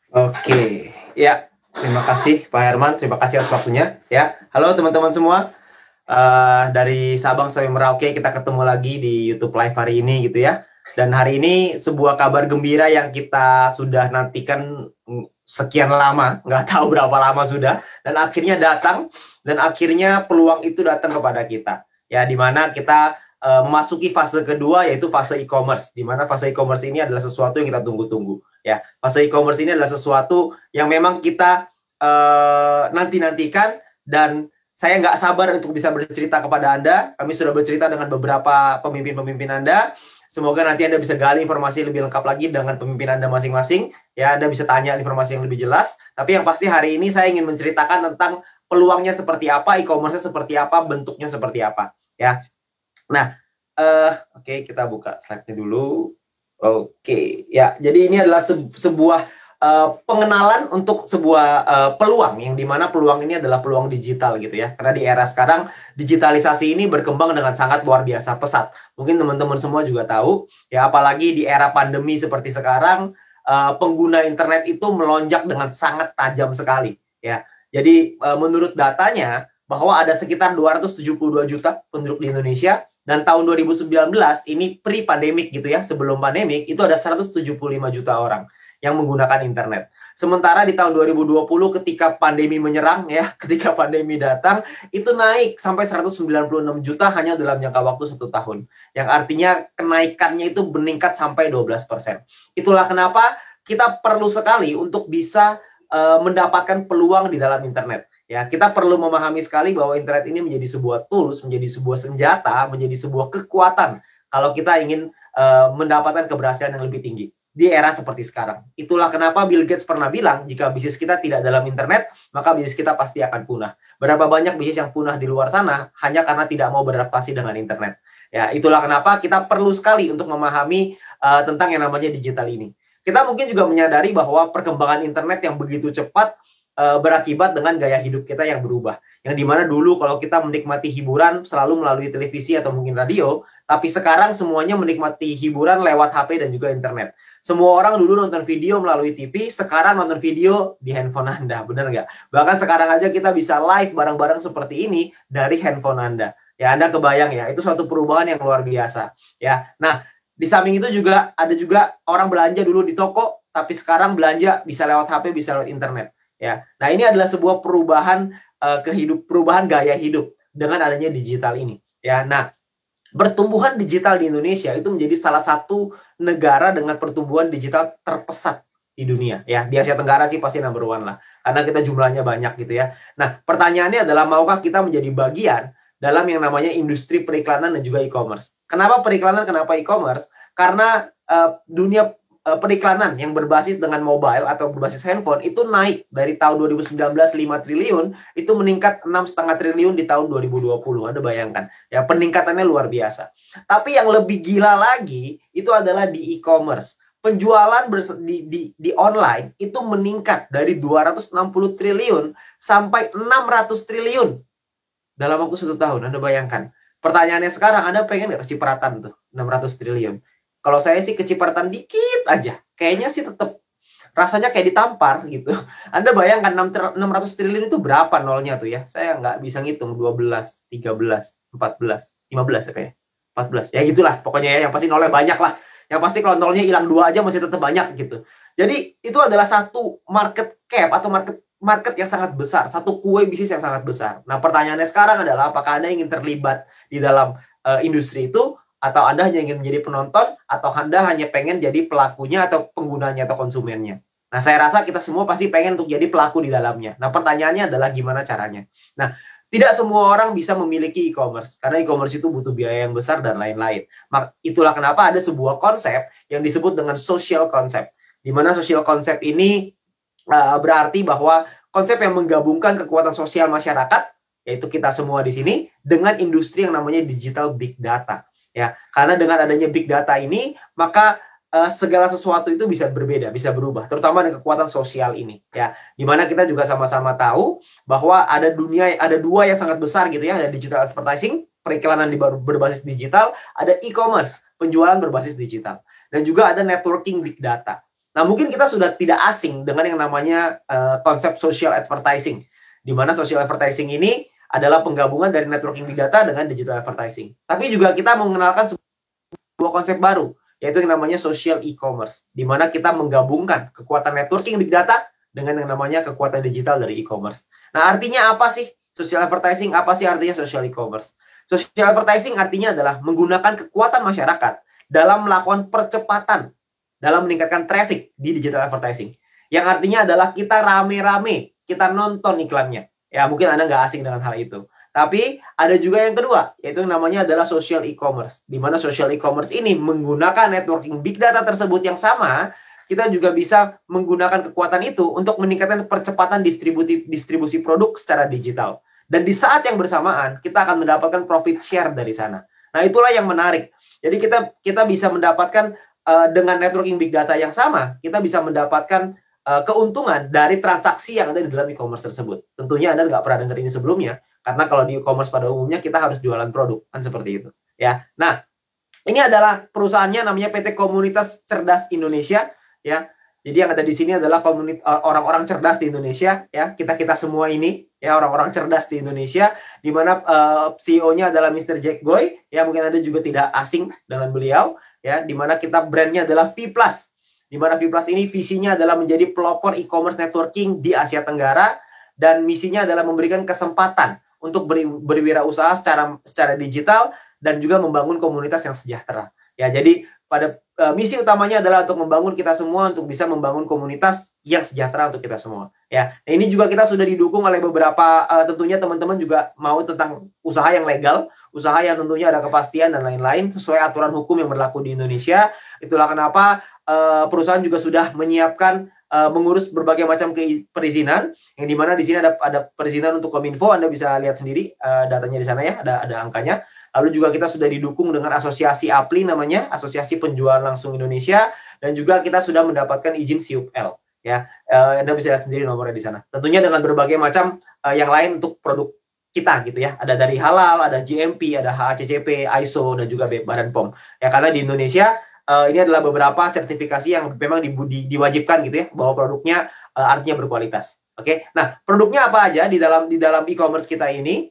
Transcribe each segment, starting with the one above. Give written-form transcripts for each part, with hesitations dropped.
Oke, ya, terima kasih Pak Herman, terima kasih atas waktunya. Ya, halo teman-teman semua. Dari Sabang sampai Merauke kita ketemu lagi di YouTube Live hari ini gitu ya. Dan hari ini sebuah kabar gembira yang kita sudah nantikan sekian lama, nggak tahu berapa lama sudah, dan akhirnya datang, dan akhirnya peluang itu datang kepada kita. Ya, di mana kita memasuki fase kedua yaitu fase e-commerce, di mana fase e-commerce ini adalah sesuatu yang kita tunggu-tunggu. Ya, fase e-commerce ini adalah sesuatu yang memang kita nanti-nantikan, dan saya nggak sabar untuk bisa bercerita kepada Anda. Kami sudah bercerita dengan beberapa pemimpin-pemimpin Anda. Semoga nanti Anda bisa gali informasi lebih lengkap lagi dengan pemimpin Anda masing-masing. Ya, Anda bisa tanya informasi yang lebih jelas. Tapi yang pasti hari ini saya ingin menceritakan tentang peluangnya seperti apa, e-commerce-nya seperti apa, bentuknya seperti apa. Ya, nah, oke, kita buka slide-nya dulu. Oke, ya. Jadi ini adalah sebuah pengenalan untuk sebuah peluang, yang dimana peluang ini adalah peluang digital gitu ya. Karena di era sekarang digitalisasi ini berkembang dengan sangat luar biasa pesat. Mungkin teman-teman semua juga tahu ya, apalagi di era pandemi seperti sekarang, pengguna internet itu melonjak dengan sangat tajam sekali ya. Jadi menurut datanya bahwa ada sekitar 272 juta penduduk di Indonesia. Dan tahun 2019 ini pre-pandemic gitu ya, sebelum pandemik itu ada 175 juta orang yang menggunakan internet. Sementara di tahun 2020 ketika pandemi menyerang ya, ketika pandemi datang, itu naik sampai 196 juta hanya dalam jangka waktu 1 tahun. Yang artinya kenaikannya itu meningkat sampai 12%. Itulah kenapa kita perlu sekali untuk bisa mendapatkan peluang di dalam internet. Ya, kita perlu memahami sekali bahwa internet ini menjadi sebuah tools, menjadi sebuah senjata, menjadi sebuah kekuatan kalau kita ingin mendapatkan keberhasilan yang lebih tinggi di era seperti sekarang. Itulah kenapa Bill Gates pernah bilang, jika bisnis kita tidak dalam internet, maka bisnis kita pasti akan punah. Berapa banyak bisnis yang punah di luar sana hanya karena tidak mau beradaptasi dengan internet. Ya, itulah kenapa kita perlu sekali untuk memahami tentang yang namanya digital ini. Kita mungkin juga menyadari bahwa perkembangan internet yang begitu cepat berakibat dengan gaya hidup kita yang berubah. Yang dimana dulu kalau kita menikmati hiburan selalu melalui televisi atau mungkin radio, tapi sekarang semuanya menikmati hiburan lewat HP dan juga internet. Semua orang dulu nonton video melalui TV, sekarang nonton video di handphone Anda, benar nggak? Bahkan sekarang aja kita bisa live bareng-bareng seperti ini dari handphone Anda. Ya, Anda kebayang ya, itu suatu perubahan yang luar biasa. Ya, nah di samping itu juga ada juga orang belanja dulu di toko, tapi sekarang belanja bisa lewat HP, bisa lewat internet. Ya, nah ini adalah sebuah perubahan perubahan gaya hidup dengan adanya digital ini. Ya, nah pertumbuhan digital di Indonesia itu menjadi salah satu negara dengan pertumbuhan digital terpesat di dunia. Ya, di Asia Tenggara sih pasti number one lah, karena kita jumlahnya banyak gitu ya. Nah, pertanyaannya adalah maukah kita menjadi bagian dalam yang namanya industri periklanan dan juga e-commerce? Kenapa periklanan? Kenapa e-commerce? Karena dunia periklanan yang berbasis dengan mobile atau berbasis handphone itu naik dari tahun 2019 5 triliun itu meningkat 6,5 triliun di tahun 2020. Anda bayangkan ya, peningkatannya luar biasa. Tapi yang lebih gila lagi itu adalah di e-commerce. Penjualan di online itu meningkat dari 260 triliun sampai 600 triliun dalam waktu 1 tahun. Anda bayangkan. Pertanyaannya sekarang, Anda pengen nggak kecipratan tuh 600 triliun? Kalau saya sih kecipratan dikit aja. Kayaknya sih tetap rasanya kayak ditampar gitu. Anda bayangkan 600 triliun itu berapa nolnya tuh ya? Saya nggak bisa ngitung. 12, 13, 14, 15 ya kayak. 14. Ya gitulah pokoknya ya. Yang pasti nolnya banyak lah. Yang pasti kalau nolnya hilang 2 aja masih tetap banyak gitu. Jadi itu adalah satu market cap atau market yang sangat besar. Satu kue bisnis yang sangat besar. Nah pertanyaannya sekarang adalah apakah Anda ingin terlibat di dalam industri itu, atau Anda hanya ingin menjadi penonton, atau Anda hanya pengen jadi pelakunya atau penggunanya atau konsumennya. Nah, saya rasa kita semua pasti pengen untuk jadi pelaku di dalamnya. Nah, pertanyaannya adalah gimana caranya. Nah, tidak semua orang bisa memiliki e-commerce, karena e-commerce itu butuh biaya yang besar dan lain-lain. Itulah kenapa ada sebuah konsep yang disebut dengan social concept. Di mana social concept ini berarti bahwa konsep yang menggabungkan kekuatan sosial masyarakat, yaitu kita semua di sini, dengan industri yang namanya digital big data. Ya, karena dengan adanya big data ini, maka segala sesuatu itu bisa berbeda, bisa berubah, terutama dengan kekuatan sosial ini. Ya, dimana kita juga sama-sama tahu bahwa ada dua yang sangat besar gitu ya, ada digital advertising, periklanan berbasis digital, ada e-commerce, penjualan berbasis digital, dan juga ada networking big data. Nah, mungkin kita sudah tidak asing dengan yang namanya konsep social advertising, di mana social advertising ini adalah penggabungan dari networking big data dengan digital advertising. Tapi juga kita mengenalkan sebuah konsep baru, yaitu yang namanya social e-commerce, di mana kita menggabungkan kekuatan networking big data dengan yang namanya kekuatan digital dari e-commerce. Nah, artinya apa sih social advertising? Apa sih artinya social e-commerce? Social advertising artinya adalah menggunakan kekuatan masyarakat dalam melakukan percepatan, dalam meningkatkan traffic di digital advertising. Yang artinya adalah kita rame-rame, kita nonton iklannya. Ya, mungkin Anda nggak asing dengan hal itu. Tapi ada juga yang kedua, yaitu yang namanya adalah social e-commerce. Di mana social e-commerce ini menggunakan networking big data tersebut yang sama, kita juga bisa menggunakan kekuatan itu untuk meningkatkan percepatan distribusi produk secara digital. Dan di saat yang bersamaan, kita akan mendapatkan profit share dari sana. Nah, itulah yang menarik. Jadi kita bisa mendapatkan dengan networking big data yang sama, kita bisa mendapatkan keuntungan dari transaksi yang ada di dalam e-commerce tersebut. Tentunya Anda nggak pernah dengar ini sebelumnya, karena kalau di e-commerce pada umumnya kita harus jualan produk, kan seperti itu. Ya, nah ini adalah perusahaannya namanya PT Komunitas Cerdas Indonesia. Ya, jadi yang ada di sini adalah orang-orang cerdas di Indonesia. Ya, kita semua ini ya orang-orang cerdas di Indonesia, di mana CEO-nya adalah Mr. Jack Goy. Ya, mungkin Anda juga tidak asing dengan beliau. Ya, di mana kita brandnya adalah V+. Di mana V+ ini visinya adalah menjadi pelopor e-commerce networking di Asia Tenggara, dan misinya adalah memberikan kesempatan untuk berwirausaha secara digital dan juga membangun komunitas yang sejahtera. Ya, jadi pada misi utamanya adalah untuk membangun kita semua untuk bisa membangun komunitas yang sejahtera untuk kita semua. Ya, nah, ini juga kita sudah didukung oleh beberapa tentunya teman-teman juga mau tentang usaha yang legal, usaha yang tentunya ada kepastian dan lain-lain sesuai aturan hukum yang berlaku di Indonesia. Itulah kenapa perusahaan juga sudah menyiapkan mengurus berbagai macam perizinan, yang dimana di sini ada perizinan untuk Kominfo. Anda bisa lihat sendiri datanya di sana ya, ada angkanya. Lalu juga kita sudah didukung dengan asosiasi APLI namanya, Asosiasi Penjualan Langsung Indonesia, dan juga kita sudah mendapatkan izin SIUP-L. Ya, Anda bisa lihat sendiri nomornya di sana. Tentunya dengan berbagai macam yang lain untuk produk kita gitu ya. Ada dari halal, ada GMP, ada HACCP, ISO, dan juga Badan POM. Ya, karena di Indonesia ini adalah beberapa sertifikasi yang memang diwajibkan gitu ya, bahwa produknya artinya berkualitas. Oke. Nah, produknya apa aja di dalam e-commerce kita ini?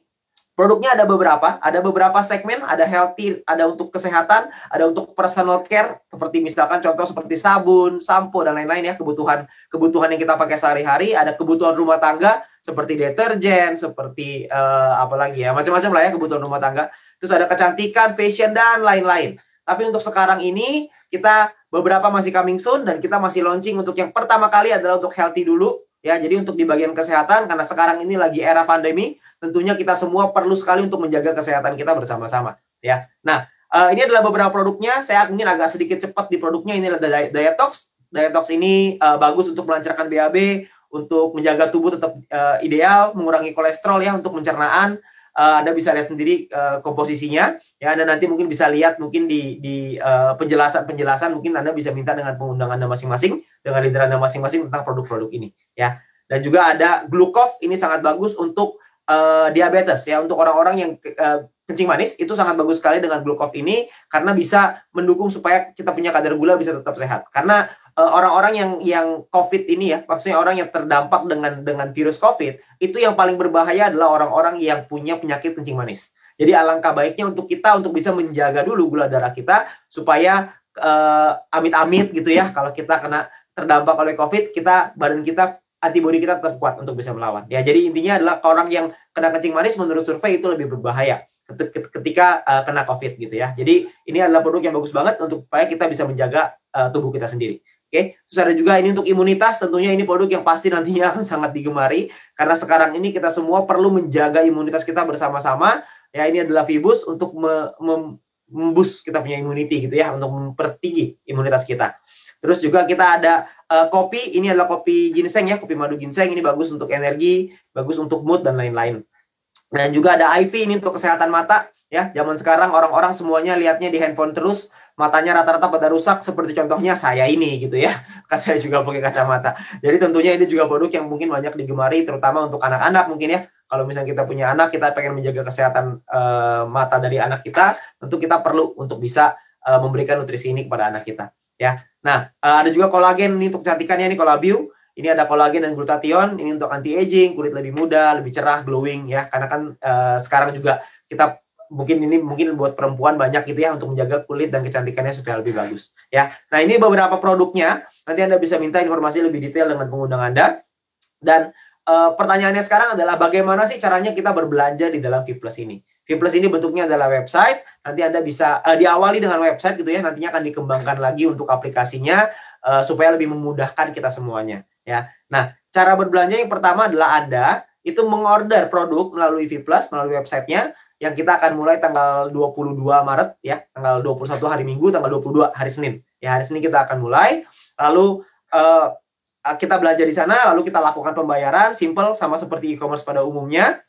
Produknya ada beberapa segmen, ada healthy, ada untuk kesehatan, ada untuk personal care, seperti misalkan contoh seperti sabun, sampo, dan lain-lain ya, kebutuhan yang kita pakai sehari-hari. Ada kebutuhan rumah tangga seperti deterjen, seperti apalagi ya, macam-macam lah ya kebutuhan rumah tangga. Terus ada kecantikan, fashion, dan lain-lain. Tapi untuk sekarang ini, kita beberapa masih coming soon, dan kita masih launching untuk yang pertama kali adalah untuk healthy dulu. Ya, jadi untuk di bagian kesehatan, karena sekarang ini lagi era pandemi, tentunya kita semua perlu sekali untuk menjaga kesehatan kita bersama-sama. Ya, nah ini adalah beberapa produknya. Saya mungkin agak sedikit cepat di produknya. Ini adalah Dietox. Dietox ini bagus untuk melancarkan BAB, untuk menjaga tubuh tetap ideal, mengurangi kolesterol ya, untuk pencernaan. Anda bisa lihat sendiri komposisinya. Ya, Anda nanti mungkin bisa lihat mungkin di penjelasan mungkin Anda bisa minta dengan pengundang Anda masing-masing, dengan leader Anda masing-masing tentang produk-produk ini. Ya, dan juga ada Glucov, ini sangat bagus untuk diabetes ya, untuk orang-orang yang kencing manis. Itu sangat bagus sekali dengan Glucov ini, karena bisa mendukung supaya kita punya kadar gula bisa tetap sehat. Karena orang-orang yang COVID ini ya, maksudnya orang yang terdampak dengan virus COVID, itu yang paling berbahaya adalah orang-orang yang punya penyakit kencing manis. Jadi alangkah baiknya untuk kita untuk bisa menjaga dulu gula darah kita, supaya amit-amit gitu ya, kalau kita terdampak oleh COVID, badan kita, antibodi kita tetap kuat untuk bisa melawan. Ya, jadi intinya adalah orang yang kena kencing manis menurut survei itu lebih berbahaya ketika kena COVID gitu ya. Jadi ini adalah produk yang bagus banget untuk supaya kita bisa menjaga tubuh kita sendiri. Oke, terus ada juga ini untuk imunitas. Tentunya ini produk yang pasti nantinya akan sangat digemari, karena sekarang ini kita semua perlu menjaga imunitas kita bersama-sama. Ya, ini adalah Vibus untuk memboost kita punya immunity gitu ya, untuk mempertinggi imunitas kita. Terus juga kita ada kopi. Ini adalah kopi ginseng ya, kopi madu ginseng. Ini bagus untuk energi, bagus untuk mood dan lain-lain. Dan juga ada IV, ini untuk kesehatan mata ya. Zaman sekarang orang-orang semuanya lihatnya di handphone terus, matanya rata-rata pada rusak, seperti contohnya saya ini gitu ya. Kan saya juga pakai kacamata. Jadi tentunya ini juga produk yang mungkin banyak digemari, terutama untuk anak-anak mungkin ya. Kalau misalnya kita punya anak, kita pengen menjaga kesehatan mata dari anak kita, tentu kita perlu untuk bisa memberikan nutrisi ini kepada anak kita. ya. Nah, ada juga kolagen ini untuk kecantikannya, ini Colabio. Ini ada kolagen dan glutathione, ini untuk anti aging, kulit lebih muda, lebih cerah, glowing ya. Karena kan sekarang juga kita mungkin buat perempuan banyak gitu ya untuk menjaga kulit dan kecantikannya supaya lebih bagus ya. Nah, ini beberapa produknya. Nanti Anda bisa minta informasi lebih detail dengan pengundang Anda. Dan pertanyaannya sekarang adalah bagaimana sih caranya kita berbelanja di dalam Vplus ini? Vplus ini bentuknya adalah website. Nanti Anda bisa diawali dengan website gitu ya. Nantinya akan dikembangkan lagi untuk aplikasinya supaya lebih memudahkan kita semuanya ya. Nah, cara berbelanja yang pertama adalah Anda itu mengorder produk melalui Vplus, melalui websitenya, yang kita akan mulai tanggal 22 Maret ya, tanggal 21 hari Minggu, tanggal 22 hari Senin. Ya, hari Senin kita akan mulai. Lalu kita belanja di sana, lalu kita lakukan pembayaran simple sama seperti e-commerce pada umumnya.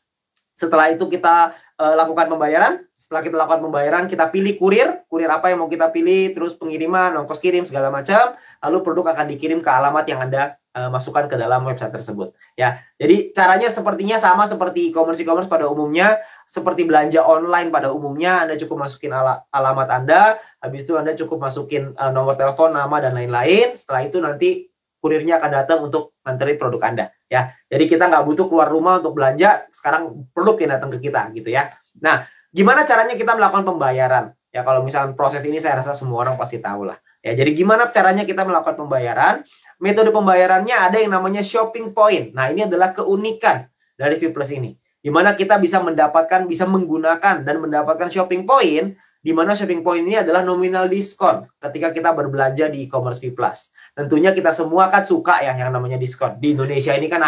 Setelah itu kita lakukan pembayaran. Setelah kita lakukan pembayaran, kita pilih kurir apa yang mau kita pilih, terus pengiriman, ongkos kirim segala macam. Lalu produk akan dikirim ke alamat yang Anda masukkan ke dalam website tersebut. Ya, jadi caranya sepertinya sama seperti e-commerce pada umumnya, seperti belanja online pada umumnya. Anda cukup masukin alamat Anda, habis itu Anda cukup masukin nomor telepon, nama dan lain-lain. Setelah itu nanti kurirnya akan datang untuk nganterin produk Anda ya. Jadi kita nggak butuh keluar rumah untuk belanja, sekarang produk yang datang ke kita gitu ya. Nah, gimana caranya kita melakukan pembayaran? Ya, kalau misalnya proses ini saya rasa semua orang pasti tahu lah. Ya, jadi gimana caranya kita melakukan pembayaran? Metode pembayarannya ada yang namanya shopping point. Nah, ini adalah keunikan dari Vplus ini. Di mana kita bisa menggunakan dan mendapatkan shopping point, di mana shopping point ini adalah nominal diskon ketika kita berbelanja di e-commerce Vplus. Tentunya kita semua kan suka ya yang namanya diskon. Di Indonesia ini kan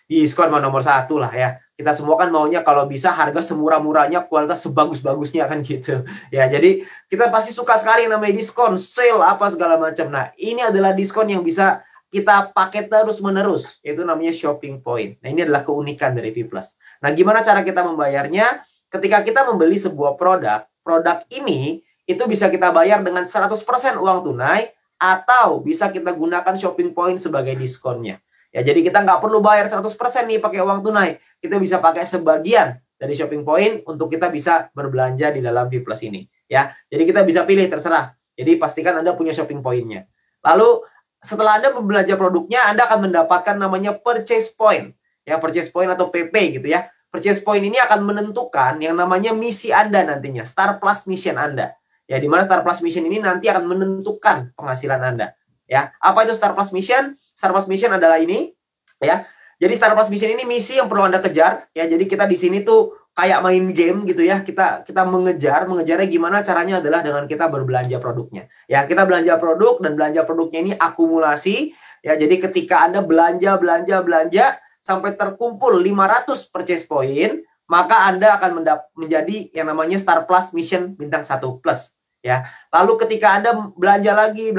diskon nomor satu lah ya. Kita semua kan maunya kalau bisa harga semurah-murahnya, kualitas sebagus-bagusnya kan gitu. Ya, jadi kita pasti suka sekali yang namanya diskon, sale, apa segala macam. Nah, ini adalah diskon yang bisa kita pakai terus-menerus. Itu namanya shopping point. Nah, ini adalah keunikan dari Vplus. Nah, gimana cara kita membayarnya? Ketika kita membeli sebuah produk ini itu bisa kita bayar dengan 100% uang tunai atau bisa kita gunakan shopping point sebagai diskonnya. Ya, jadi kita nggak perlu bayar 100% nih pakai uang tunai. Kita bisa pakai sebagian dari shopping point untuk kita bisa berbelanja di dalam Vplus ini. Ya, jadi kita bisa pilih terserah. Jadi pastikan Anda punya shopping point-nya. Lalu setelah Anda membelanja produknya, Anda akan mendapatkan namanya purchase point. Ya, purchase point atau PP gitu ya. Purchase point ini akan menentukan yang namanya misi Anda nantinya, Star Plus Mission Anda. Ya, di mana Star Plus Mission ini nanti akan menentukan penghasilan Anda. Ya, apa itu Star Plus Mission? Star Plus Mission adalah ini, ya. Jadi Star Plus Mission ini misi yang perlu Anda kejar, ya. Jadi kita di sini tuh kayak main game gitu ya. Kita mengejarnya gimana caranya adalah dengan kita berbelanja produknya. Ya, kita belanja produk dan belanja produknya ini akumulasi, ya. Jadi ketika Anda belanja sampai terkumpul 500 purchase point, maka Anda akan menjadi yang namanya Star Plus Mission bintang 1 plus. Ya, lalu ketika Anda belanja lagi,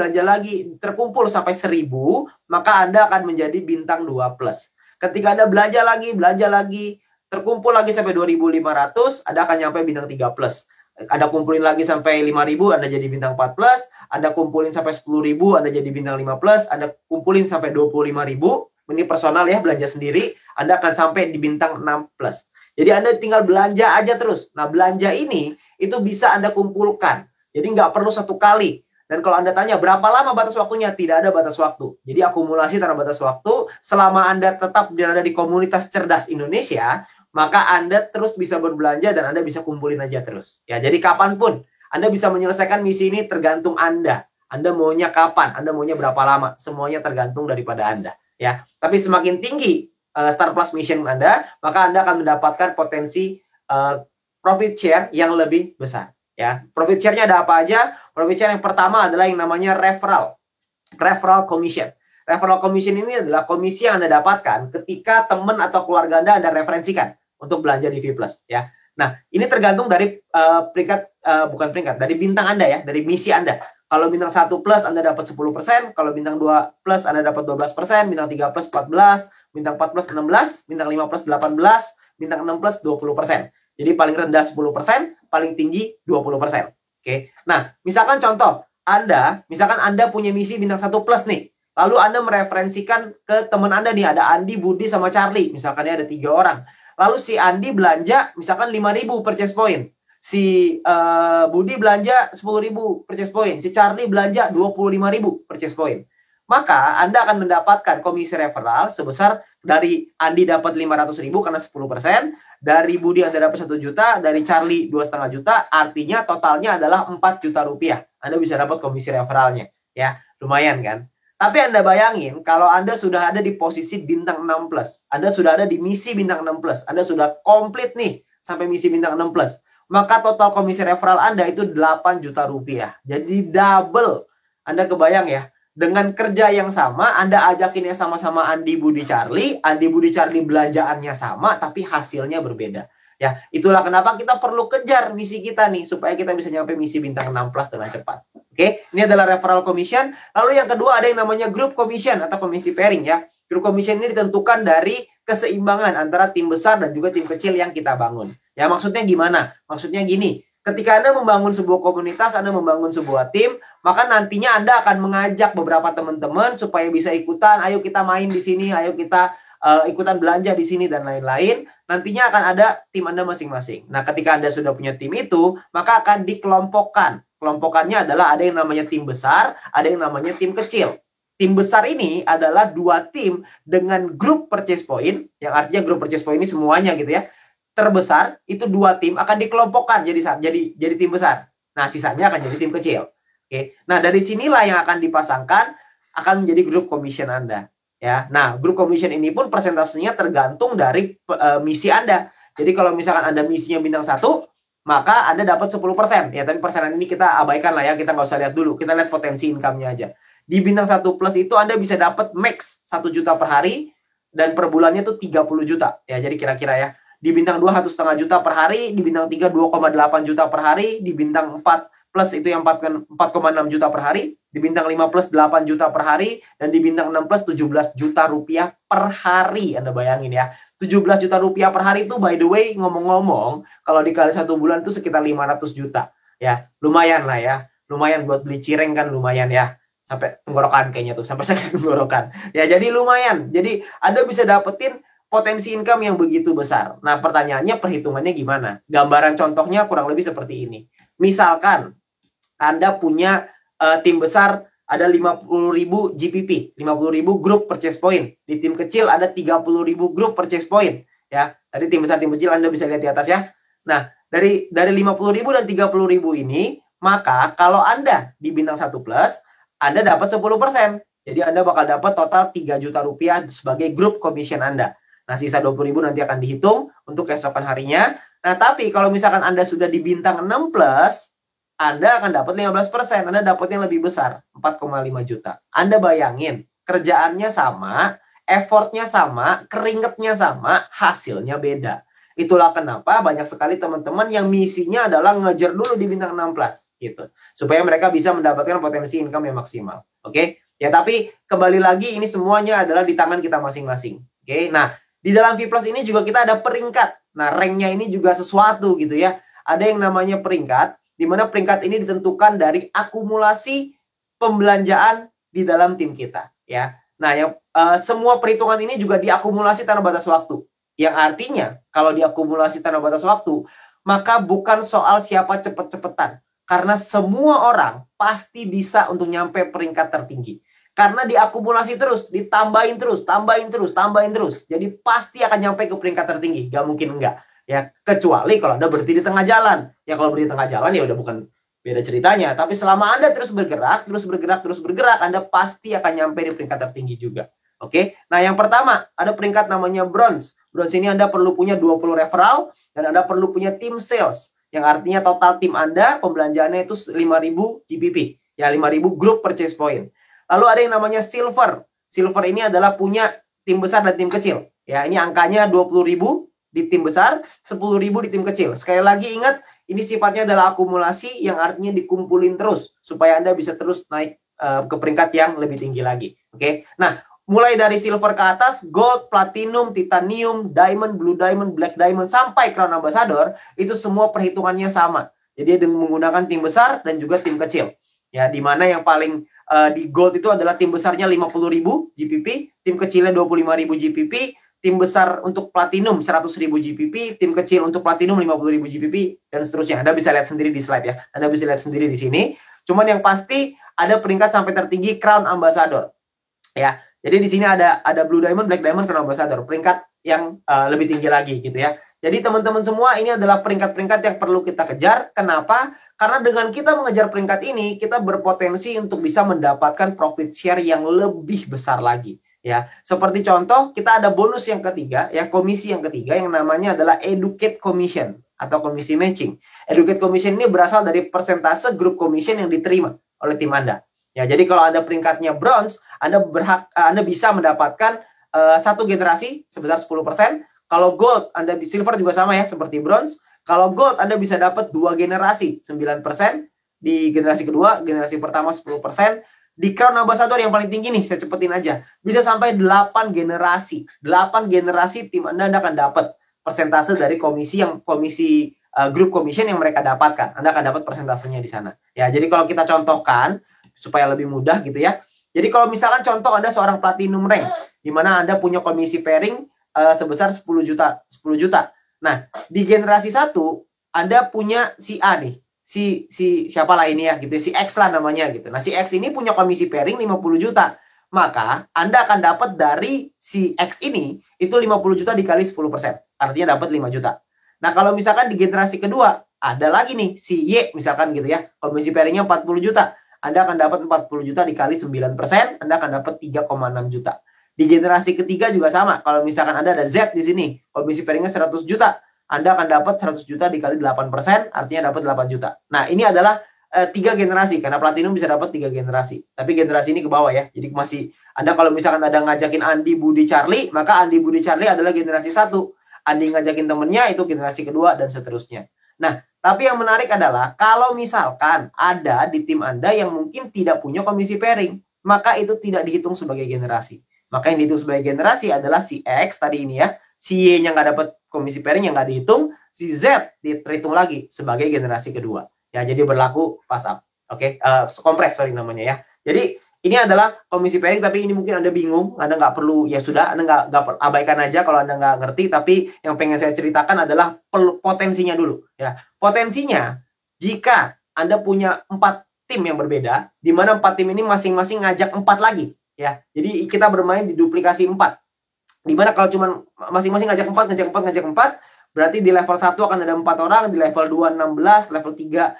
terkumpul sampai 1000, maka Anda akan menjadi bintang 2 plus. Ketika Anda belanja lagi, terkumpul lagi sampai 2500, Anda akan nyampe bintang 3 plus. Anda kumpulin lagi sampai 5000, Anda jadi bintang 4 plus. Anda kumpulin sampai 10.000, Anda jadi bintang 5 plus. Anda kumpulin sampai 25.000, ini personal ya, belanja sendiri, Anda akan sampai di bintang 6 plus. Jadi Anda tinggal belanja aja terus. Nah, belanja ini itu bisa Anda kumpulkan. Jadi nggak perlu satu kali. Dan kalau Anda tanya berapa lama batas waktunya, tidak ada batas waktu. Jadi akumulasi tanpa batas waktu, selama Anda tetap berada di komunitas cerdas Indonesia, maka Anda terus bisa berbelanja dan Anda bisa kumpulin aja terus. Ya, jadi kapanpun Anda bisa menyelesaikan misi ini tergantung Anda. Anda maunya kapan, Anda maunya berapa lama, semuanya tergantung daripada Anda. Ya, tapi semakin tinggi Star Plus Mission Anda, maka Anda akan mendapatkan potensi profit share yang lebih besar. Ya, profit share-nya ada apa aja? Profit share yang pertama adalah yang namanya referral commission. Referral commission ini adalah komisi yang Anda dapatkan ketika teman atau keluarga Anda referensikan untuk belanja di Vplus. Ya, nah ini tergantung dari dari bintang Anda ya, dari misi Anda. Kalau bintang 1 plus Anda dapat 10%, kalau bintang 2 plus Anda dapat 12%, bintang 3 plus 14%, bintang 4 plus 16%, bintang 5 plus 18%, bintang 6 plus 20%. Jadi paling rendah 10%, paling tinggi 20%. Oke. Nah, misalkan contoh, misalkan Anda punya misi bintang 1 plus nih. Lalu Anda mereferensikan ke teman Anda nih, ada Andi, Budi, sama Charlie. Misalkan ada 3 orang. Lalu si Andi belanja misalkan 5.000 purchase point. Si Budi belanja 10.000 purchase point, si Charlie belanja 25.000 purchase point. Maka Anda akan mendapatkan komisi referral sebesar dari Andi dapat 500.000 karena 10%, dari Budi Anda dapat 1 juta, dari Charlie 2,5 juta, artinya totalnya adalah 4 juta rupiah. Anda bisa dapat komisi referralnya, ya. Lumayan kan? Tapi Anda bayangin kalau Anda sudah ada di posisi bintang 6+, Anda sudah ada di misi bintang 6+, Anda sudah komplit nih sampai misi bintang 6+, maka total komisi referral Anda itu 8 juta rupiah. Jadi double. Anda kebayang ya? Dengan kerja yang sama, Anda ajakinnya sama-sama Andi Budi Charlie belanjaannya sama, tapi hasilnya berbeda. Ya, itulah kenapa kita perlu kejar misi kita nih, supaya kita bisa nyampe misi bintang 6+ dengan cepat. Oke, ini adalah referral commission. Lalu yang kedua ada yang namanya group commission atau komisi pairing ya. Group commission ini ditentukan dari keseimbangan antara tim besar dan juga tim kecil yang kita bangun. Ya, maksudnya gimana? Maksudnya gini. Ketika Anda membangun sebuah komunitas, Anda membangun sebuah tim, maka nantinya Anda akan mengajak beberapa teman-teman supaya bisa ikutan, ayo kita main di sini, ayo kita ikutan belanja di sini dan lain-lain. Nantinya akan ada tim Anda masing-masing. Nah, ketika Anda sudah punya tim itu, maka akan dikelompokkan. Kelompokannya adalah ada yang namanya tim besar, ada yang namanya tim kecil. Tim besar ini adalah 2 tim dengan grup purchase point, yang artinya grup purchase point ini semuanya gitu ya. Terbesar itu 2 tim akan dikelompokkan jadi tim besar. Nah, sisanya akan jadi tim kecil. Oke. Nah, dari sinilah yang akan dipasangkan akan menjadi grup commission Anda, ya. Nah, grup commission ini pun persentasenya tergantung dari misi Anda. Jadi kalau misalkan Anda misinya bintang 1, maka Anda dapat 10%. Ya, tapi persenan ini kita abaikan lah ya, kita nggak usah lihat dulu. Kita lihat potensi income-nya aja. Di bintang 1+ itu Anda bisa dapat max 1 juta per hari dan per bulannya tuh 30 juta. Ya, jadi kira-kira ya. Di bintang 2 1,5 juta per hari, di bintang 3 2,8 juta per hari, di bintang 4+ itu yang 4,6 juta per hari, di bintang 5+ 8 juta per hari, dan di bintang 6+ 17 juta rupiah per hari. Anda bayangin ya, 17 juta rupiah per hari itu by the way, ngomong-ngomong, kalau dikali 1 bulan itu sekitar 500 juta. Ya, lumayan lah ya. Lumayan buat beli cireng kan lumayan ya. Sampai tenggorokan kayaknya tuh, sampai sakit tenggorokan. Ya, jadi lumayan. Jadi Anda bisa dapetin potensi income yang begitu besar. Nah, pertanyaannya perhitungannya gimana? Gambaran contohnya kurang lebih seperti ini. Misalkan Anda punya tim besar ada 50.000 GPP, 50.000 group purchase point. Di tim kecil ada 30.000 group purchase point. Ya, tadi tim besar, tim kecil Anda bisa lihat di atas ya. Nah, dari 50.000 dan 30.000 ini, maka kalau Anda di bintang 1+, Anda dapat 10%. Jadi Anda bakal dapat total 3 juta rupiah sebagai group commission Anda. Nah, sisa 20.000 nanti akan dihitung untuk keesokan harinya. Nah, tapi kalau misalkan Anda sudah di bintang 6+, Anda akan dapat 15%. Anda dapatnya lebih besar, 4,5 juta. Anda bayangin, kerjaannya sama, effortnya sama, keringetnya sama, hasilnya beda. Itulah kenapa banyak sekali teman-teman yang misinya adalah ngejar dulu di bintang 6+, gitu. Supaya mereka bisa mendapatkan potensi income yang maksimal. Oke? Ya, tapi kembali lagi, ini semuanya adalah di tangan kita masing-masing. Oke? Nah, di dalam V+ ini juga kita ada peringkat. Nah, ranknya ini juga sesuatu gitu ya. Ada yang namanya peringkat, di mana peringkat ini ditentukan dari akumulasi pembelanjaan di dalam tim kita. Ya. Nah, semua perhitungan ini juga diakumulasi tanpa batas waktu. Yang artinya, kalau diakumulasi tanpa batas waktu, maka bukan soal siapa cepet-cepetan. Karena semua orang pasti bisa untuk nyampe peringkat tertinggi. Karena diakumulasi terus, ditambahin terus, tambahin terus. Jadi pasti akan nyampe ke peringkat tertinggi. Gak mungkin enggak. Ya, kecuali kalau Anda berhenti di tengah jalan. Ya, kalau berhenti di tengah jalan ya udah bukan beda ceritanya. Tapi selama Anda terus bergerak, Anda pasti akan nyampe di peringkat tertinggi juga. Oke? Nah, yang pertama, ada peringkat namanya bronze. Bronze ini Anda perlu punya 20 referral dan Anda perlu punya tim sales. Yang artinya total tim Anda, pembelanjaannya itu 5.000 GPP. Ya, 5.000 group purchase point. Lalu ada yang namanya silver. Silver ini adalah punya tim besar dan tim kecil. Ya, ini angkanya 20.000 di tim besar, 10.000 di tim kecil. Sekali lagi ingat, ini sifatnya adalah akumulasi yang artinya dikumpulin terus supaya Anda bisa terus naik ke peringkat yang lebih tinggi lagi. Oke. Nah, mulai dari silver ke atas, gold, platinum, titanium, diamond, blue diamond, black diamond sampai crown ambassador, itu semua perhitungannya sama. Jadi menggunakan tim besar dan juga tim kecil. Ya, di mana yang paling di gold itu adalah tim besarnya 50.000 GPP, tim kecilnya 25.000 GPP, tim besar untuk platinum 100.000 GPP, tim kecil untuk platinum 50.000 GPP, dan seterusnya. Anda bisa lihat sendiri di slide ya. Anda bisa lihat sendiri di sini. Cuman yang pasti ada peringkat sampai tertinggi Crown Ambassador. Ya. Jadi di sini ada Blue Diamond, Black Diamond, Crown Ambassador. Peringkat yang lebih tinggi lagi gitu ya. Jadi teman-teman semua, ini adalah peringkat-peringkat yang perlu kita kejar. Kenapa? Karena dengan kita mengejar peringkat ini, kita berpotensi untuk bisa mendapatkan profit share yang lebih besar lagi. Ya, seperti contoh, kita ada bonus yang ketiga, ya, komisi yang ketiga yang namanya adalah Educate Commission atau komisi matching. Educate Commission ini berasal dari persentase grup commission yang diterima oleh tim Anda. Ya, jadi kalau Anda peringkatnya bronze, Anda bisa mendapatkan satu generasi sebesar 10%. Kalau gold, silver juga sama ya, seperti bronze. Kalau gold, Anda bisa dapat 2 generasi 9%, di generasi kedua, generasi pertama 10%. Di Crown Ambassador yang paling tinggi nih, saya cepetin aja. Bisa sampai 8 generasi. 8 generasi tim Anda akan dapat persentase dari komisi group commission yang mereka dapatkan. Anda akan dapat persentasenya di sana. Ya, jadi kalau kita contohkan supaya lebih mudah gitu ya. Jadi kalau misalkan contoh Anda seorang platinum rank, di mana Anda punya komisi pairing sebesar 10 juta. Nah, di generasi 1 Anda punya si A nih. Si siapa lah ini ya gitu, si X lah namanya gitu. Nah, si X ini punya komisi pairing 50 juta. Maka Anda akan dapat dari si X ini itu 50 juta dikali 10%. Artinya dapat 5 juta. Nah, kalau misalkan di generasi kedua ada lagi nih si Y misalkan gitu ya. Komisi pairingnya 40 juta. Anda akan dapat 40 juta dikali 9%, Anda akan dapat 3,6 juta. Di generasi ketiga juga sama. Kalau misalkan ada Z di sini, komisi pairingnya 100 juta. Anda akan dapat 100 juta dikali 8%, artinya dapat 8 juta. Nah, ini adalah 3 generasi, karena platinum bisa dapat 3 generasi. Tapi generasi ini ke bawah ya. Jadi masih, Anda kalau misalkan ada ngajakin Andi, Budi, Charlie, maka Andi, Budi, Charlie adalah generasi 1. Andi ngajakin temennya, itu generasi kedua, dan seterusnya. Nah, tapi yang menarik adalah, kalau misalkan ada di tim Anda yang mungkin tidak punya komisi pairing, maka itu tidak dihitung sebagai generasi. Maka yang dihitung sebagai generasi adalah si X tadi ini ya. Si Y-nya nggak dapat komisi pairing yang nggak dihitung, si Z dihitung lagi sebagai generasi kedua. Ya, jadi berlaku pass up. Oke, kompres namanya ya. Jadi ini adalah komisi pairing, tapi ini mungkin Anda bingung, Anda nggak perlu, ya sudah, Anda nggak abaikan aja kalau Anda nggak ngerti. Tapi yang pengen saya ceritakan adalah potensinya dulu. Ya, potensinya jika Anda punya 4 tim yang berbeda, di mana 4 tim ini masing-masing ngajak 4 lagi. Ya, jadi kita bermain di duplikasi 4. Dimana kalau cuma masing-masing ngajak 4, berarti di level 1 akan ada 4 orang, di level 2 16, level 3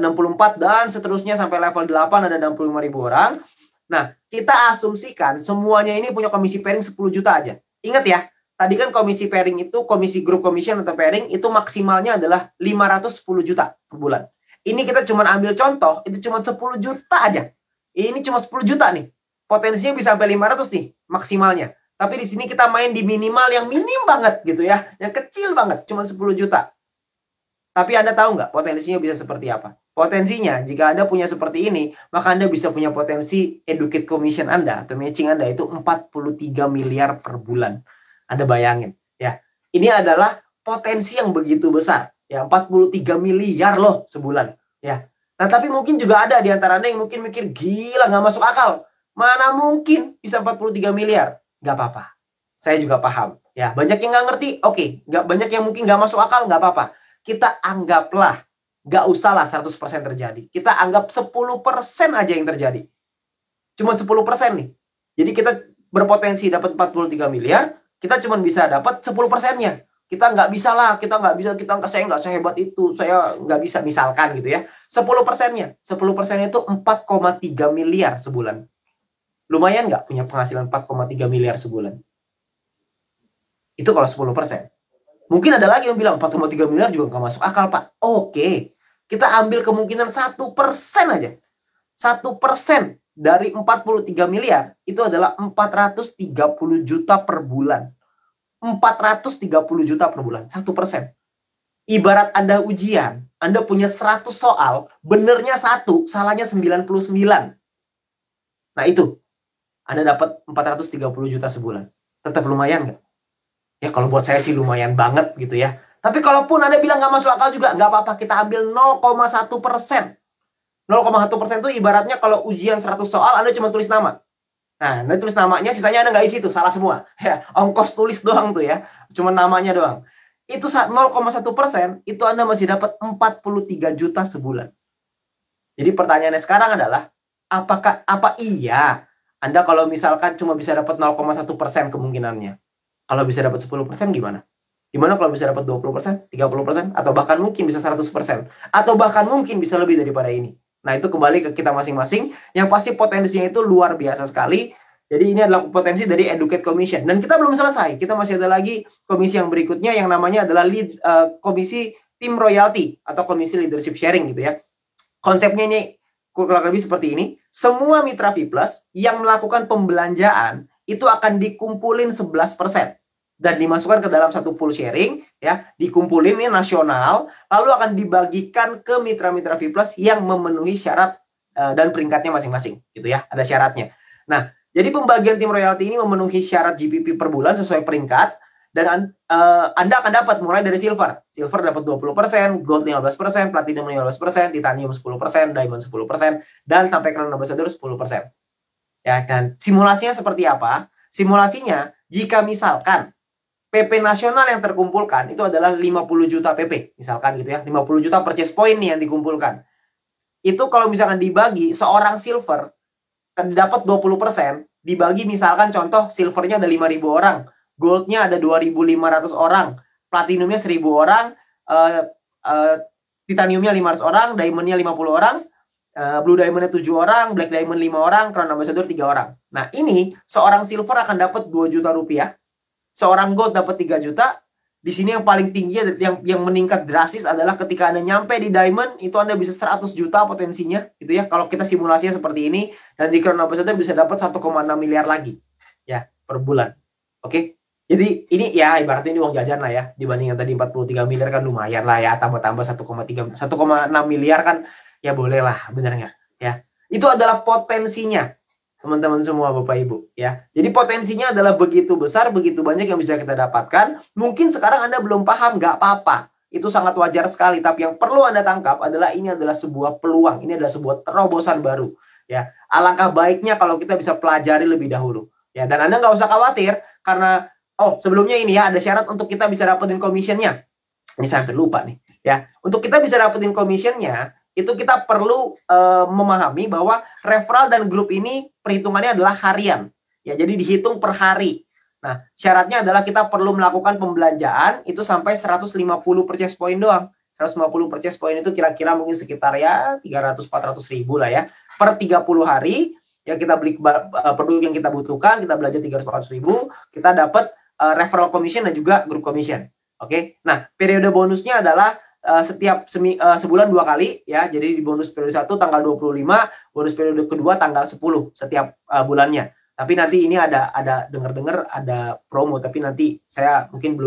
64, dan seterusnya sampai level 8 ada 65.000 orang. Nah, kita asumsikan semuanya ini punya komisi pairing 10 juta aja. Ingat ya, tadi kan komisi pairing itu, komisi group commission atau pairing itu maksimalnya adalah 510 juta per bulan. Ini kita cuma ambil contoh, itu cuma 10 juta aja. Ini cuma 10 juta nih. Potensinya bisa sampai 500 nih maksimalnya. Tapi di sini kita main di minimal yang minim banget gitu ya. Yang kecil banget, cuma 10 juta. Tapi Anda tahu nggak potensinya bisa seperti apa? Potensinya, jika Anda punya seperti ini, maka Anda bisa punya potensi educate commission Anda atau matching Anda itu 43 miliar per bulan. Anda bayangin ya. Ini adalah potensi yang begitu besar. Ya, 43 miliar loh sebulan. Ya. Nah, tapi mungkin juga ada di antara Anda yang mungkin mikir, gila nggak masuk akal. Mana mungkin bisa 43 miliar? Nggak apa-apa. Saya juga paham. Ya, banyak yang nggak ngerti, oke. Banyak yang mungkin nggak masuk akal, nggak apa-apa. Kita anggaplah, nggak usahlah 100% terjadi. Kita anggap 10% aja yang terjadi. Cuma 10% nih. Jadi kita berpotensi dapat 43 miliar, kita cuma bisa dapat 10%-nya. Kita nggak bisa lah, saya nggak sehebat itu, saya nggak bisa, misalkan gitu ya. 10%-nya. 10% itu 4,3 miliar sebulan. Lumayan nggak punya penghasilan 4,3 miliar sebulan? Itu kalau 10%. Mungkin ada lagi yang bilang 4,3 miliar juga nggak masuk akal, Pak. Oke, kita ambil kemungkinan 1% aja. 1% dari 43 miliar itu adalah 430 juta per bulan. 430 juta per bulan, 1%. Ibarat Anda ujian, Anda punya 100 soal, benernya 1, salahnya 99. Nah itu, Anda dapat 430 juta sebulan. Tetap lumayan nggak? Ya kalau buat saya sih lumayan banget gitu ya. Tapi kalaupun Anda bilang nggak masuk akal juga, nggak apa-apa. Kita ambil 0,1%. 0,1% itu ibaratnya kalau ujian 100 soal, Anda cuma tulis nama. Nah, tulis namanya, sisanya Anda nggak isi tuh, salah semua. Ya, ongkos tulis doang tuh ya, cuma namanya doang. Itu 0,1%, itu Anda masih dapat 43 juta sebulan. Jadi pertanyaannya sekarang adalah, apa iya Anda kalau misalkan cuma bisa dapat 0,1% kemungkinannya? Kalau bisa dapat 10% gimana? Gimana kalau bisa dapat 20%, 30%, atau bahkan mungkin bisa 100%, atau bahkan mungkin bisa lebih daripada ini? Nah, itu kembali ke kita masing-masing. Yang pasti potensinya itu luar biasa sekali. Jadi ini adalah potensi dari Educate Commission. Dan kita belum selesai. Kita masih ada lagi komisi yang berikutnya yang namanya adalah komisi Team Royalty atau komisi Leadership Sharing gitu ya. Konsepnya ini kurang lebih seperti ini. Semua mitra V+ yang melakukan pembelanjaan itu akan dikumpulin 11%. Dan dimasukkan ke dalam satu pool sharing, ya, dikumpulin ini nasional, lalu akan dibagikan ke mitra-mitra V+ yang memenuhi syarat dan peringkatnya masing-masing, gitu ya, ada syaratnya. Nah, jadi pembagian tim royalty ini memenuhi syarat GPP per bulan sesuai peringkat, dan Anda akan dapat mulai dari silver. Silver dapat 20%, gold 15%, platinum 15%, titanium 10%, diamond 10%, dan sampai crown ambassador 10%. Ya, dan simulasinya seperti apa? Simulasinya, jika misalkan PP nasional yang terkumpulkan itu adalah 50 juta PP, misalkan gitu ya, 50 juta purchase point nih yang dikumpulkan. Itu kalau misalkan dibagi, seorang silver dapat 20%, dibagi misalkan contoh silvernya ada 5.000 orang, goldnya ada 2.500 orang, platinumnya 1.000 orang, titaniumnya 500 orang, diamondnya 50 orang, blue diamondnya 7 orang, black diamond 5 orang, crown ambassador 3 orang. Nah, ini seorang silver akan dapat 2 juta rupiah, seorang gold dapat 3 juta. Di sini yang paling tinggi yang meningkat drastis adalah ketika Anda nyampe di diamond, itu Anda bisa 100 juta potensinya gitu ya. Kalau kita simulasinya seperti ini, dan di crown ambassador bisa dapat 1,6 miliar lagi ya per bulan. Oke. Jadi ini ya ibaratnya ini uang jajan lah ya, dibanding yang tadi 43 miliar kan lumayan lah ya, tambah-tambah 1,6 miliar kan ya boleh lah, benar nggak ya. Itu adalah potensinya teman-teman semua Bapak Ibu ya. Jadi potensinya adalah begitu besar, begitu banyak yang bisa kita dapatkan. Mungkin sekarang Anda belum paham, nggak apa-apa. Itu sangat wajar sekali, tapi yang perlu Anda tangkap adalah ini adalah sebuah peluang, ini adalah sebuah terobosan baru ya. Alangkah baiknya kalau kita bisa pelajari lebih dahulu ya, dan Anda nggak usah khawatir karena sebelumnya ini ya ada syarat untuk kita bisa dapetin commissionnya. Ini saya hampir lupa nih ya. Untuk kita bisa dapetin commissionnya, itu kita perlu memahami bahwa referral dan grup ini perhitungannya adalah harian. Ya, jadi dihitung per hari. Nah, syaratnya adalah kita perlu melakukan pembelanjaan itu sampai 150 purchase point doang. 150 purchase point itu kira-kira mungkin sekitar ya 300-400 ribu lah ya. Per 30 hari, ya kita beli produk yang kita butuhkan, kita belanja 300-400 ribu, kita dapat referral commission dan juga group commission. Oke. Nah, periode bonusnya adalah setiap sebulan 2 kali ya. Jadi di bonus periode 1 tanggal 25, bonus periode kedua tanggal 10 setiap bulannya. Tapi nanti ini ada dengar-dengar ada promo, tapi nanti saya mungkin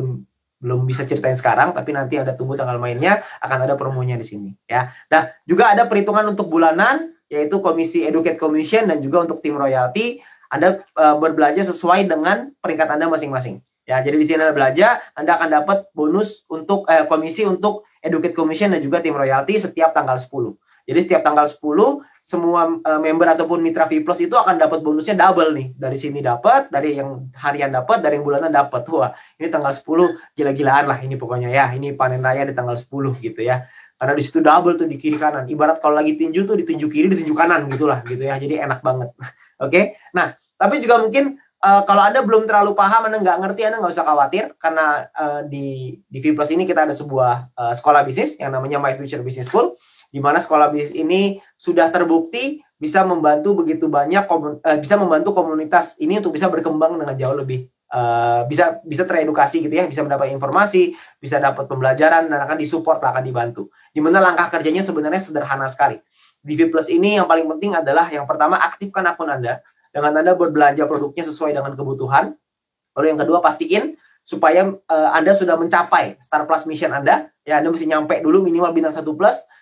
belum bisa ceritain sekarang, tapi nanti ada tunggu tanggal mainnya, akan ada promonya di sini ya. Nah, juga ada perhitungan untuk bulanan yaitu komisi Educate Commission dan juga untuk tim royalty. Anda berbelanja sesuai dengan peringkat Anda masing-masing. Ya, jadi di sini Anda belanja, Anda akan dapat bonus untuk komisi untuk Educate Commission dan juga tim royalty setiap tanggal 10. Jadi setiap tanggal 10 semua member ataupun mitra V+ itu akan dapat bonusnya double nih. Dari sini dapat, dari yang harian dapat, dari yang bulanan dapat. Wah, ini tanggal 10 gila-gilaan lah ini pokoknya ya. Ini panen raya di tanggal 10 gitu ya. Karena di situ double tuh di kiri kanan. Ibarat kalau lagi tinju tuh di tinju kiri, di tinju kanan gitulah gitu ya. Jadi enak banget. Oke. Nah, tapi juga mungkin kalau Anda belum terlalu paham, Anda nggak ngerti, Anda nggak usah khawatir. Karena di V+ ini kita ada sebuah sekolah bisnis yang namanya My Future Business School. Di mana sekolah bisnis ini sudah terbukti bisa membantu begitu banyak, bisa membantu komunitas ini untuk bisa berkembang dengan jauh lebih, bisa teredukasi gitu ya, bisa mendapat informasi, bisa dapat pembelajaran, dan akan disupport, akan dibantu. Di mana langkah kerjanya sebenarnya sederhana sekali. Di V+ ini yang paling penting adalah yang pertama, aktifkan akun Anda. Dengan Anda berbelanja produknya sesuai dengan kebutuhan. Lalu yang kedua, pastiin supaya Anda sudah mencapai Star Plus Mission Anda. Ya, Anda mesti nyampe dulu minimal bintang 1+.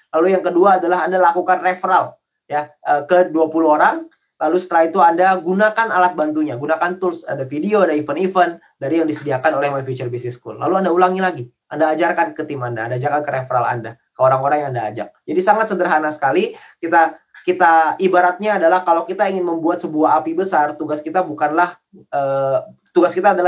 Lalu yang kedua adalah Anda lakukan referral ya ke 20 orang. Lalu setelah itu Anda gunakan alat bantunya, gunakan tools, ada video, ada event-event dari yang disediakan oleh My Future Business School. Lalu Anda ulangi lagi, Anda ajarkan ke tim Anda ajarkan ke referral Anda. ke orang-orang yang Anda ajak. Jadi sangat sederhana sekali. Kita ibaratnya adalah kalau kita ingin membuat sebuah api besar, tugas kita adalah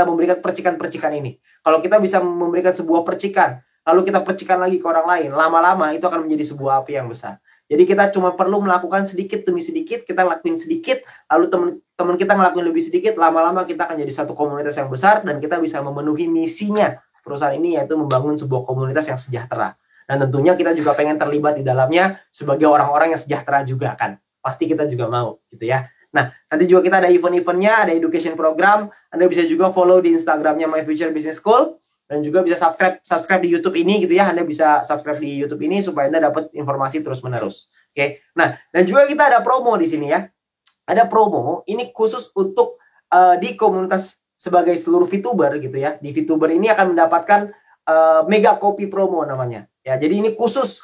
memberikan percikan-percikan ini. Kalau kita bisa memberikan sebuah percikan, lalu kita percikan lagi ke orang lain, lama-lama itu akan menjadi sebuah api yang besar. Jadi kita cuma perlu melakukan sedikit demi sedikit, kita lakuin sedikit, lalu teman kita ngelakuin lebih sedikit, lama-lama kita akan jadi satu komunitas yang besar dan kita bisa memenuhi misinya perusahaan ini, yaitu membangun sebuah komunitas yang sejahtera. Dan tentunya kita juga pengen terlibat di dalamnya sebagai orang-orang yang sejahtera juga kan. Pasti kita juga mau gitu ya. Nah, nanti juga kita ada event-eventnya, ada education program. Anda bisa juga follow di Instagramnya My Future Business School. Dan juga bisa subscribe di YouTube ini gitu ya. Anda bisa subscribe di YouTube ini supaya Anda dapat informasi terus-menerus. Oke. Nah, dan juga kita ada promo di sini ya. Ada promo, ini khusus untuk di komunitas sebagai seluruh VTuber gitu ya. Di VTuber ini akan mendapatkan mega copy promo namanya. Ya, jadi ini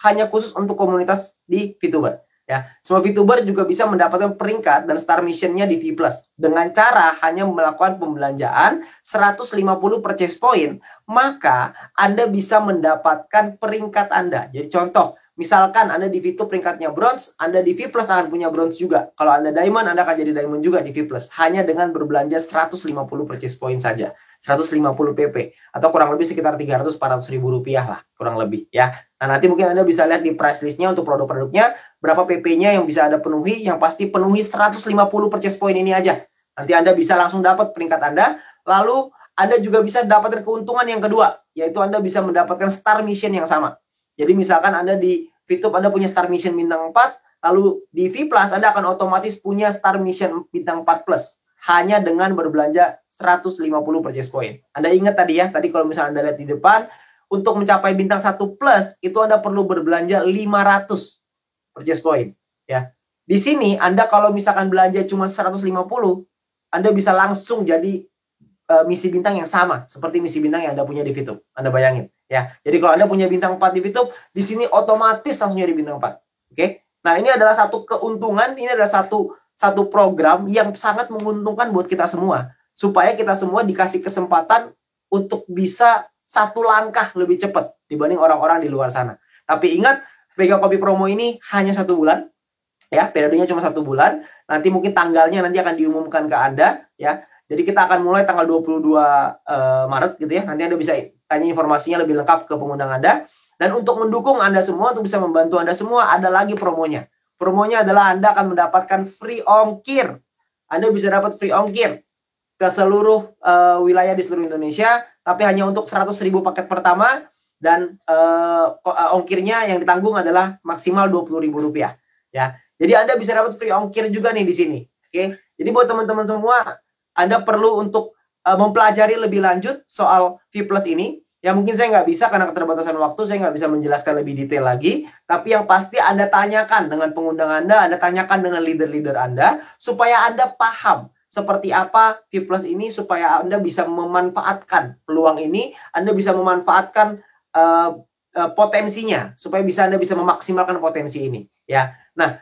hanya khusus untuk komunitas di VTuber. Ya, semua VTuber juga bisa mendapatkan peringkat dan star mission-nya di V+ dengan cara hanya melakukan pembelanjaan 150 purchase point, maka Anda bisa mendapatkan peringkat Anda. Jadi contoh, misalkan Anda di V2 peringkatnya bronze, Anda di V+ akan punya bronze juga. Kalau Anda diamond, Anda akan jadi diamond juga di V+. Hanya dengan berbelanja 150 purchase point saja. 150 PP atau kurang lebih sekitar 300-400 ribu rupiah lah, kurang lebih ya. Nah, nanti mungkin Anda bisa lihat di price listnya untuk produk-produknya berapa PP-nya yang bisa Anda penuhi. Yang pasti penuhi 150 purchase point ini aja. Nanti Anda bisa langsung dapat peringkat Anda. Lalu Anda juga bisa dapatkan keuntungan yang kedua, yaitu Anda bisa mendapatkan star mission yang sama. Jadi misalkan Anda di VTube Anda punya star mission bintang 4, lalu di V+ Anda akan otomatis punya star mission bintang 4+, hanya dengan berbelanja 150 purchase point. Anda ingat tadi ya, tadi kalau misalnya Anda lihat di depan, untuk mencapai bintang 1+, itu Anda perlu berbelanja 500 purchase point. Ya. Di sini, Anda kalau misalkan belanja cuma 150, Anda bisa langsung jadi misi bintang yang sama, seperti misi bintang yang Anda punya di VTube. Anda bayangin. Ya. Jadi kalau Anda punya bintang 4 di VTube, di sini otomatis langsung jadi bintang 4. Oke? Nah, ini adalah satu keuntungan, ini adalah satu program yang sangat menguntungkan buat kita semua. Supaya kita semua dikasih kesempatan untuk bisa satu langkah lebih cepat dibanding orang-orang di luar sana. Tapi ingat, mega copy promo ini hanya 1 bulan. Ya, periodenya cuma 1 bulan. Nanti mungkin tanggalnya nanti akan diumumkan ke Anda. Ya, jadi kita akan mulai tanggal 22 Maret gitu ya. Nanti Anda bisa tanya informasinya lebih lengkap ke pengundang Anda. Dan untuk mendukung Anda semua, untuk bisa membantu Anda semua, ada lagi promonya. Promonya adalah Anda akan mendapatkan free ongkir. Anda bisa dapat free ongkir ke seluruh wilayah di seluruh Indonesia, tapi hanya untuk 100.000 paket pertama, dan ongkirnya yang ditanggung adalah maksimal Rp20.000 ya. Jadi Anda bisa dapat free ongkir juga nih di sini. Oke. Jadi buat teman-teman semua, Anda perlu untuk mempelajari lebih lanjut soal V+ ini. Ya mungkin saya nggak bisa karena keterbatasan waktu, saya nggak bisa menjelaskan lebih detail lagi. Tapi yang pasti Anda tanyakan dengan pengundang Anda tanyakan dengan leader-leader Anda, supaya Anda paham seperti apa V+ ini, supaya Anda bisa memanfaatkan peluang ini, Anda bisa memanfaatkan potensinya, supaya Anda bisa memaksimalkan potensi ini. Ya, nah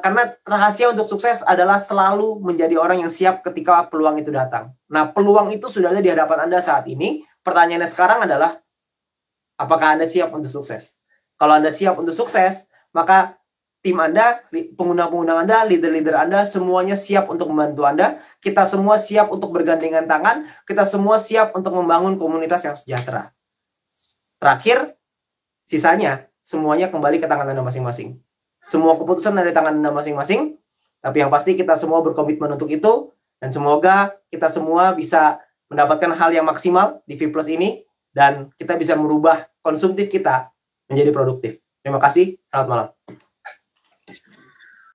karena rahasia untuk sukses adalah selalu menjadi orang yang siap ketika peluang itu datang. Nah, peluang itu sudah ada di hadapan Anda saat ini. Pertanyaannya sekarang adalah, apakah Anda siap untuk sukses? Kalau Anda siap untuk sukses, maka tim Anda, pengundang-pengundang Anda, leader-leader Anda, semuanya siap untuk membantu Anda. Kita semua siap untuk bergandengan tangan. Kita semua siap untuk membangun komunitas yang sejahtera. Terakhir, sisanya semuanya kembali ke tangan Anda masing-masing. Semua keputusan ada di tangan Anda masing-masing. Tapi yang pasti kita semua berkomitmen untuk itu. Dan semoga kita semua bisa mendapatkan hal yang maksimal di V+ ini. Dan kita bisa merubah konsumtif kita menjadi produktif. Terima kasih. Selamat malam.